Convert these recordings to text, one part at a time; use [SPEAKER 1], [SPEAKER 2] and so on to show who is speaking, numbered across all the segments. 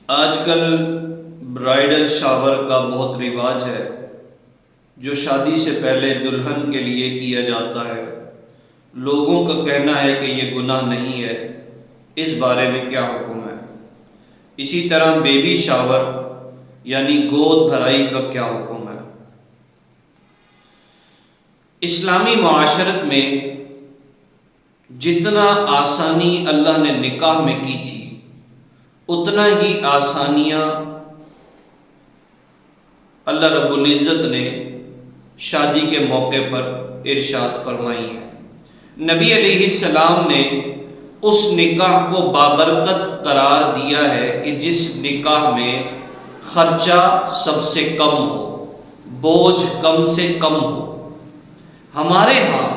[SPEAKER 1] آج کل bridal shower کا بہت رواج ہے جو شادی سے پہلے دلہن کے لیے کیا جاتا ہے۔ لوگوں کا کہنا ہے کہ یہ گناہ نہیں ہے، اس بارے میں کیا حکم ہے؟ اسی طرح بیبی شاور یعنی گود بھرائی کا کیا حکم ہے؟ اسلامی معاشرت میں جتنا آسانی اللہ نے نکاح میں کی تھی اتنا ہی آسانیاں اللہ رب العزت نے شادی کے موقع پر ارشاد فرمائی ہے۔ نبی علیہ السلام نے اس نکاح کو بابرکت قرار دیا ہے کہ جس نکاح میں خرچہ سب سے کم ہو، بوجھ کم سے کم ہو۔ ہمارے ہاں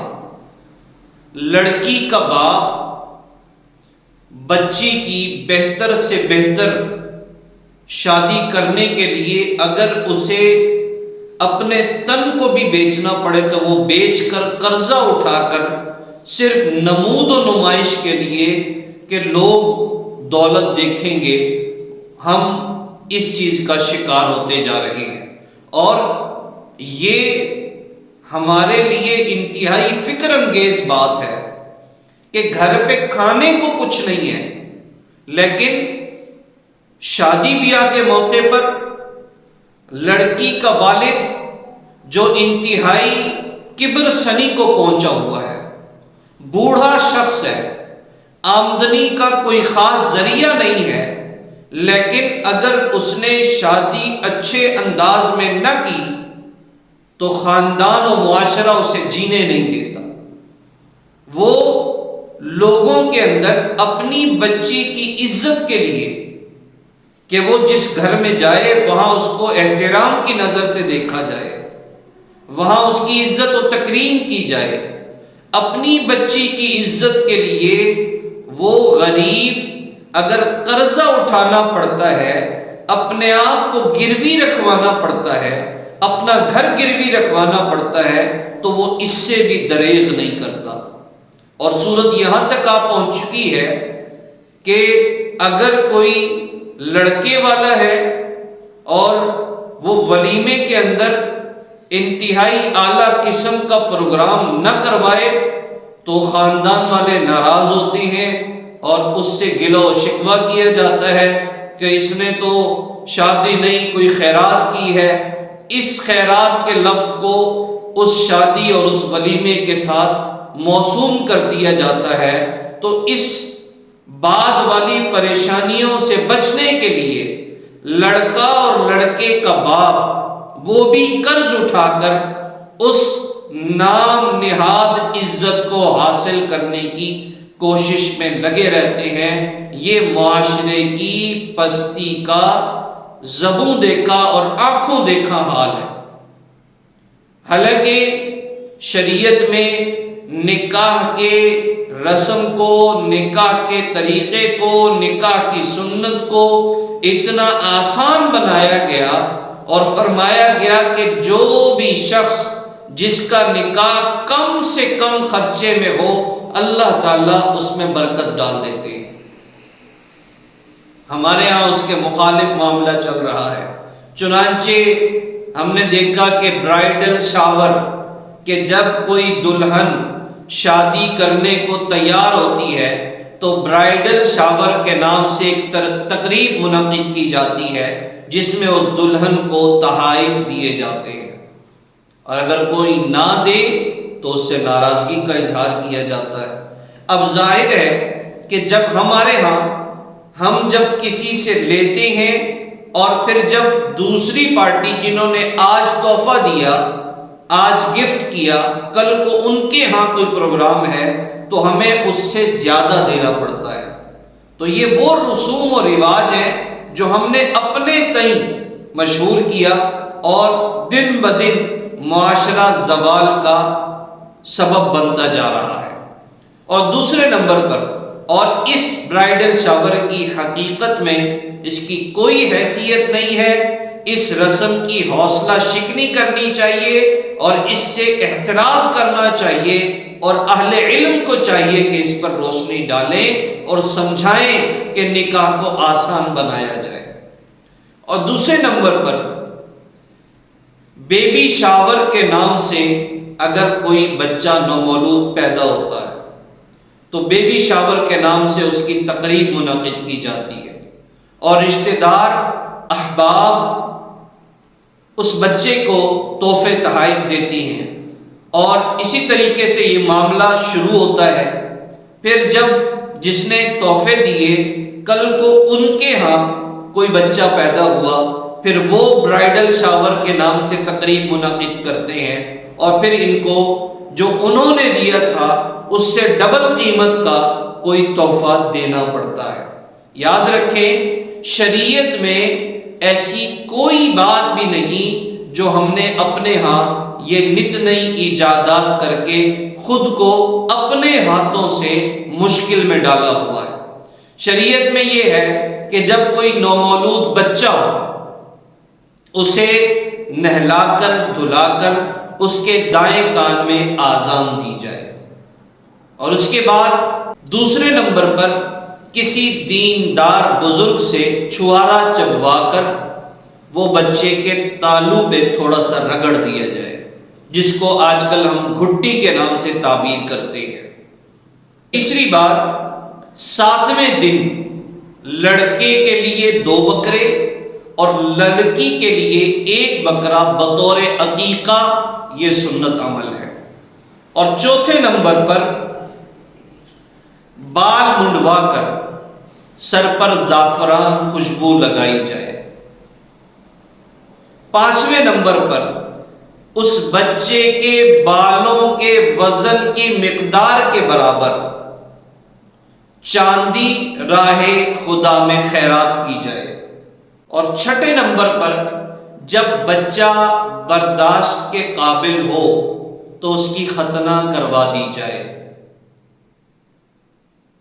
[SPEAKER 1] لڑکی کا باپ بچی کی بہتر سے بہتر شادی کرنے کے لیے اگر اسے اپنے تن کو بھی بیچنا پڑے تو وہ بیچ کر قرضہ اٹھا کر صرف نمود و نمائش کے لیے کہ لوگ دولت دیکھیں گے، ہم اس چیز کا شکار ہوتے جا رہے ہیں۔ اور یہ ہمارے لیے انتہائی فکر انگیز بات ہے کہ گھر پہ کھانے کو کچھ نہیں ہے، لیکن شادی بیاہ کے موقع پر لڑکی کا والد جو انتہائی کبر سنی کو پہنچا ہوا ہے، بوڑھا شخص ہے، آمدنی کا کوئی خاص ذریعہ نہیں ہے، لیکن اگر اس نے شادی اچھے انداز میں نہ کی تو خاندان و معاشرہ اسے جینے نہیں دیتا۔ وہ لوگوں کے اندر اپنی بچی کی عزت کے لیے کہ وہ جس گھر میں جائے وہاں اس کو احترام کی نظر سے دیکھا جائے، وہاں اس کی عزت و تکریم کی جائے، اپنی بچی کی عزت کے لیے وہ غریب اگر قرضہ اٹھانا پڑتا ہے، اپنے آپ کو گروی رکھوانا پڑتا ہے، اپنا گھر گروی رکھوانا پڑتا ہے، تو وہ اس سے بھی دریغ نہیں کرتا۔ اور صورت یہاں تک پہنچ چکی ہے کہ اگر کوئی لڑکے والا ہے اور وہ ولیمے کے اندر انتہائی اعلیٰ قسم کا پروگرام نہ کروائے تو خاندان والے ناراض ہوتے ہیں اور اس سے گلہ و شکوہ کیا جاتا ہے کہ اس نے تو شادی نہیں کوئی خیرات کی ہے۔ اس خیرات کے لفظ کو اس شادی اور اس ولیمے کے ساتھ موسوم کر دیا جاتا ہے۔ تو اس بعد والی پریشانیوں سے بچنے کے لیے لڑکا اور لڑکے کا باپ وہ بھی قرض اٹھا کر اس نام نہاد عزت کو حاصل کرنے کی کوشش میں لگے رہتے ہیں۔ یہ معاشرے کی پستی کا زبوں دیکھا اور آنکھوں دیکھا حال ہے۔ حالانکہ شریعت میں نکاح کے رسم کو، نکاح کے طریقے کو، نکاح کی سنت کو اتنا آسان بنایا گیا اور فرمایا گیا کہ جو بھی شخص جس کا نکاح کم سے کم خرچے میں ہو اللہ تعالیٰ اس میں برکت ڈال دیتے ہیں۔ ہمارے ہاں اس کے مخالف معاملہ چل رہا ہے۔ چنانچہ ہم نے دیکھا کہ برائڈل شاور کہ جب کوئی دلہن شادی کرنے کو تیار ہوتی ہے تو برائڈل شاور کے نام سے ایک تقریب منعقد کی جاتی ہے جس میں اس دلہن کو تحائف دیے جاتے ہیں، اور اگر کوئی نہ دے تو اس سے ناراضگی کا اظہار کیا جاتا ہے۔ اب ظاہر ہے کہ جب ہمارے ہاں ہم جب کسی سے لیتے ہیں اور پھر جب دوسری پارٹی جنہوں نے آج تحفہ دیا، آج گفٹ کیا، کل کو ان کے ہاں کوئی پروگرام ہے تو ہمیں اس سے زیادہ دینا پڑتا ہے۔ تو یہ وہ رسوم و رواج ہیں جو ہم نے اپنے تئیں مشہور کیا اور دن بدن معاشرہ زوال کا سبب بنتا جا رہا ہے۔ اور دوسرے نمبر پر اور اس برائڈل شاور کی حقیقت میں اس کی کوئی حیثیت نہیں ہے۔ اس رسم کی حوصلہ شکنی کرنی چاہیے اور اس سے احتراز کرنا چاہیے، اور اہل علم کو چاہیے کہ اس پر روشنی ڈالیں اور سمجھائیں کہ نکاح کو آسان بنایا جائے۔ اور دوسرے نمبر پر بیبی شاور کے نام سے اگر کوئی بچہ نومولود پیدا ہوتا ہے تو بیبی شاور کے نام سے اس کی تقریب منعقد کی جاتی ہے اور رشتہ دار احباب اس بچے کو تحفے تحائف دیتی ہیں اور اسی طریقے سے یہ معاملہ شروع ہوتا ہے۔ پھر جب جس نے تحفے دیے کل کو ان کے ہاں کوئی بچہ پیدا ہوا، پھر وہ برائیڈل شاور کے نام سے تقریب منعقد کرتے ہیں اور پھر ان کو جو انہوں نے دیا تھا اس سے ڈبل قیمت کا کوئی تحفہ دینا پڑتا ہے۔ یاد رکھیں شریعت میں ایسی کوئی بات بھی نہیں جو ہم نے اپنے ہاں یہ نت نئی ایجادات کر کے خود کو اپنے ہاتھوں سے مشکل میں ڈالا ہوا ہے۔ شریعت میں یہ ہے کہ جب کوئی نومولود بچہ ہو اسے نہلا کر دھلا کر اس کے دائیں کان میں آذان دی جائے اور اس کے بعد دوسرے نمبر پر کسی دیندار بزرگ سے چھوارا چبوا کر وہ بچے کے تالو پہ تھوڑا سا رگڑ دیا جائے، جس کو آج کل ہم گھٹی کے نام سے تعبیر کرتے ہیں۔ تیسری بات 7ویں دن لڑکے کے لیے 2 بکرے اور لڑکی کے لیے 1 بکرا بطور عقیقہ، یہ سنت عمل ہے۔ اور چوتھے نمبر پر بال منڈوا کر سر پر زعفران خوشبو لگائی جائے۔ 5ویں نمبر پر اس بچے کے بالوں کے وزن کی مقدار کے برابر چاندی راہ خدا میں خیرات کی جائے۔ اور 6 نمبر پر جب بچہ برداشت کے قابل ہو تو اس کی ختنہ کروا دی جائے۔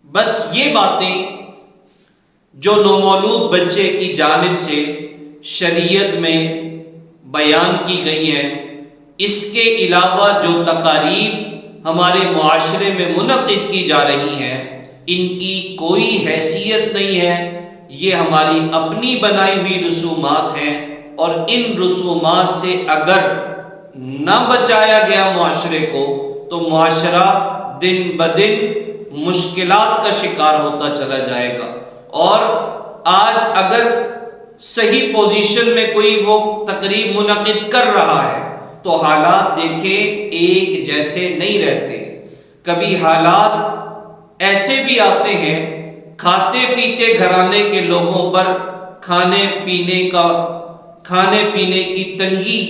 [SPEAKER 1] بس یہ باتیں جو نومولود بچے کی جانب سے شریعت میں بیان کی گئی ہیں، اس کے علاوہ جو تقاریب ہمارے معاشرے میں منعقد کی جا رہی ہیں ان کی کوئی حیثیت نہیں ہے، یہ ہماری اپنی بنائی ہوئی رسومات ہیں اور ان رسومات سے اگر نہ بچایا گیا معاشرے کو تو معاشرہ دن بدن مشکلات کا شکار ہوتا چلا جائے گا۔ اور آج اگر صحیح پوزیشن میں کوئی وہ تقریب منعقد کر رہا ہے تو حالات دیکھیں ایک جیسے نہیں رہتے، کبھی حالات ایسے بھی آتے ہیں کھاتے پیتے گھرانے کے لوگوں پر کھانے پینے کی تنگی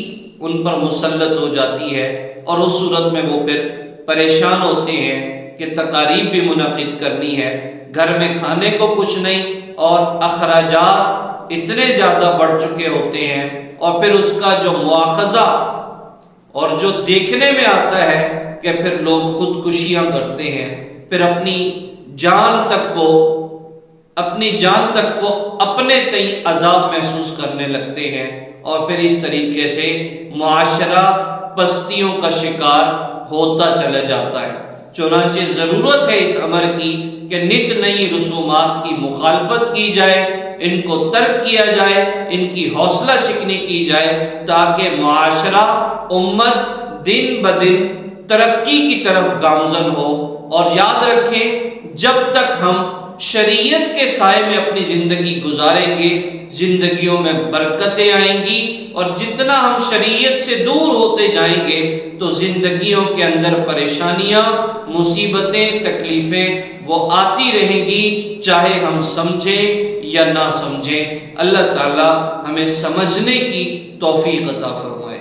[SPEAKER 1] ان پر مسلط ہو جاتی ہے اور اس صورت میں وہ پھر پریشان ہوتے ہیں کہ تقاریب بھی منعقد کرنی ہے، گھر میں کھانے کو کچھ نہیں اور اخراجات اتنے زیادہ بڑھ چکے ہوتے ہیں اور پھر اس کا جو مواخذہ اور جو دیکھنے میں آتا ہے کہ پھر لوگ خودکشیاں کرتے ہیں، پھر اپنی جان تک کو اپنے تئیں عذاب محسوس کرنے لگتے ہیں اور پھر اس طریقے سے معاشرہ پستیوں کا شکار ہوتا چلا جاتا ہے۔ چنانچہ ضرورت ہے اس امر کی کہ نت نئی رسومات کی مخالفت کی جائے، ان کو ترک کیا جائے، ان کی حوصلہ شکنی کی جائے تاکہ معاشرہ امت دن بدن ترقی کی طرف گامزن ہو۔ اور یاد رکھیں جب تک ہم شریعت کے سائے میں اپنی زندگی گزاریں گے زندگیوں میں برکتیں آئیں گی، اور جتنا ہم شریعت سے دور ہوتے جائیں گے تو زندگیوں کے اندر پریشانیاں، مصیبتیں، تکلیفیں وہ آتی رہیں گی، چاہے ہم سمجھیں یا نہ سمجھیں۔ اللہ تعالی ہمیں سمجھنے کی توفیق عطا فرمائے۔